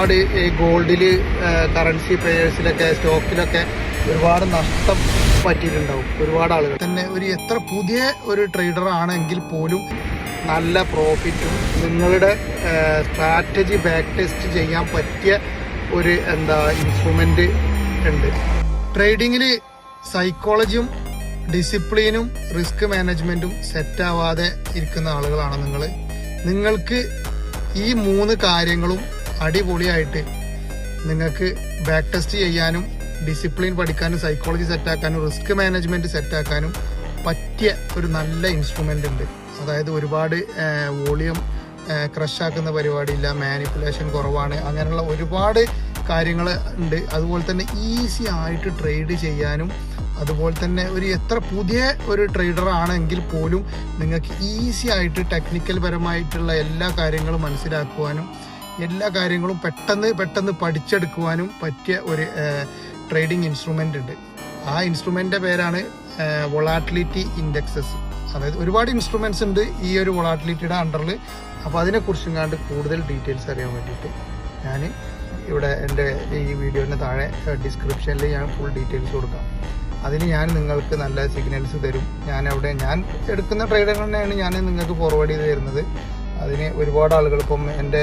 ഒരുപാട് ഗോൾഡിൽ കറൻസി പെയേഴ്സിലൊക്കെ സ്റ്റോക്കിലൊക്കെ ഒരുപാട് നഷ്ടം പറ്റിയിട്ടുണ്ടാവും ഒരുപാട് ആളുകൾ തന്നെ. എത്ര പുതിയ ഒരു ട്രേഡർ ആണെങ്കിൽ പോലും നല്ല പ്രോഫിറ്റും നിങ്ങളുടെ സ്ട്രാറ്റജി ബാക്ക് ടെസ്റ്റ് ചെയ്യാൻ പറ്റിയ ഒരു ഇൻസ്ട്രുമെന്റ് ഉണ്ട്. ട്രേഡിങ്ങിൽ സൈക്കോളജിയും ഡിസിപ്ലിനും റിസ്ക് മാനേജ്മെന്റും സെറ്റാവാതെ ഇരിക്കുന്ന ആളുകളാണ് നിങ്ങൾക്ക് ഈ 3 കാര്യങ്ങളും അടിപൊളിയായിട്ട് നിങ്ങൾക്ക് ബാക്ക് ടെസ്റ്റ് ചെയ്യാനും ഡിസിപ്ലിൻ പഠിക്കാനും സൈക്കോളജി സെറ്റാക്കാനും റിസ്ക് മാനേജ്മെന്റ് സെറ്റാക്കാനും പറ്റിയ ഒരു നല്ല ഇൻസ്ട്രുമെന്റ് ഉണ്ട്. അതായത് ഒരുപാട് വോളിയം ക്രഷാക്കുന്ന പരിപാടിയില്ല, മാനിപ്പുലേഷൻ കുറവാണ്, അങ്ങനെയുള്ള ഒരുപാട് കാര്യങ്ങൾ ഉണ്ട്. അതുപോലെ തന്നെ ഈസി ആയിട്ട് ട്രേഡ് ചെയ്യാനും, അതുപോലെ തന്നെ എത്ര പുതിയ ഒരു ട്രേഡർ ആണെങ്കിൽ പോലും നിങ്ങൾക്ക് ഈസി ആയിട്ട് ടെക്നിക്കൽ പരമായിട്ടുള്ള എല്ലാ കാര്യങ്ങളും മനസ്സിലാക്കുവാനും എല്ലാ കാര്യങ്ങളും പെട്ടെന്ന് പഠിച്ചെടുക്കുവാനും പറ്റിയ ഒരു ട്രേഡിംഗ് ഇൻസ്ട്രുമെന്റ് ഉണ്ട്. ആ ഇൻസ്ട്രുമെന്റിന്റെ പേരാണ് വൊളാറ്റിലിറ്റി ഇൻഡെക്സസ്. അതായത് ഒരുപാട് ഇൻസ്ട്രുമെന്റ്സ് ഉണ്ട് ഈ ഒരു വൊളാറ്റിലിറ്റിയുടെ അണ്ടറിൽ. അപ്പോൾ അതിനെക്കുറിച്ചും കണ്ട് കൂടുതൽ ഡീറ്റെയിൽസ് അറിയാൻ വേണ്ടിയിട്ട് ഞാൻ ഇവിടെ എൻ്റെ ഈ വീഡിയോൻ്റെ താഴെ ഡിസ്ക്രിപ്ഷനിൽ ഞാൻ ഫുൾ ഡീറ്റെയിൽസ് കൊടുക്കാം. അതിൽ ഞാൻ നിങ്ങൾക്ക് നല്ല സിഗ്നൽസ് തരും. ഞാൻ എടുക്കുന്ന ട്രേഡർ തന്നെയാണ് ഞാൻ നിങ്ങൾക്ക് ഫോർവേഡ് ചെയ്ത് തരുന്നത്. അതിന് ഒരുപാട് ആളുകൾ ഇപ്പം എൻ്റെ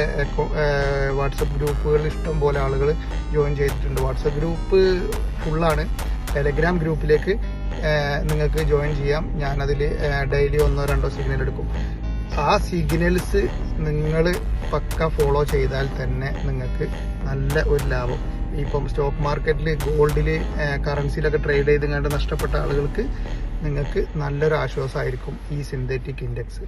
വാട്സപ്പ് ഗ്രൂപ്പുകളിൽ ഇഷ്ടം പോലെ ആളുകൾ ജോയിൻ ചെയ്തിട്ടുണ്ട്. വാട്സപ്പ് ഗ്രൂപ്പ് ഫുള്ളാണ്. ടെലഗ്രാം ഗ്രൂപ്പിലേക്ക് നിങ്ങൾക്ക് ജോയിൻ ചെയ്യാം. ഞാനതിൽ ഡെയിലി 1-2 സിഗ്നൽ എടുക്കും. ആ സിഗ്നൽസ് നിങ്ങൾ പക്ക ഫോളോ ചെയ്താൽ തന്നെ നിങ്ങൾക്ക് നല്ല ഒരു ലാഭം. ഇപ്പം സ്റ്റോക്ക് മാർക്കറ്റിൽ ഗോൾഡിൽ കറൻസിയിലൊക്കെ ട്രേഡ് ചെയ്ത് കണ്ട് നഷ്ടപ്പെട്ട ആളുകൾക്ക് നിങ്ങൾക്ക് നല്ലൊരു ആശ്വാസമായിരിക്കും ഈ സിന്തറ്റിക് ഇൻഡെക്സ്.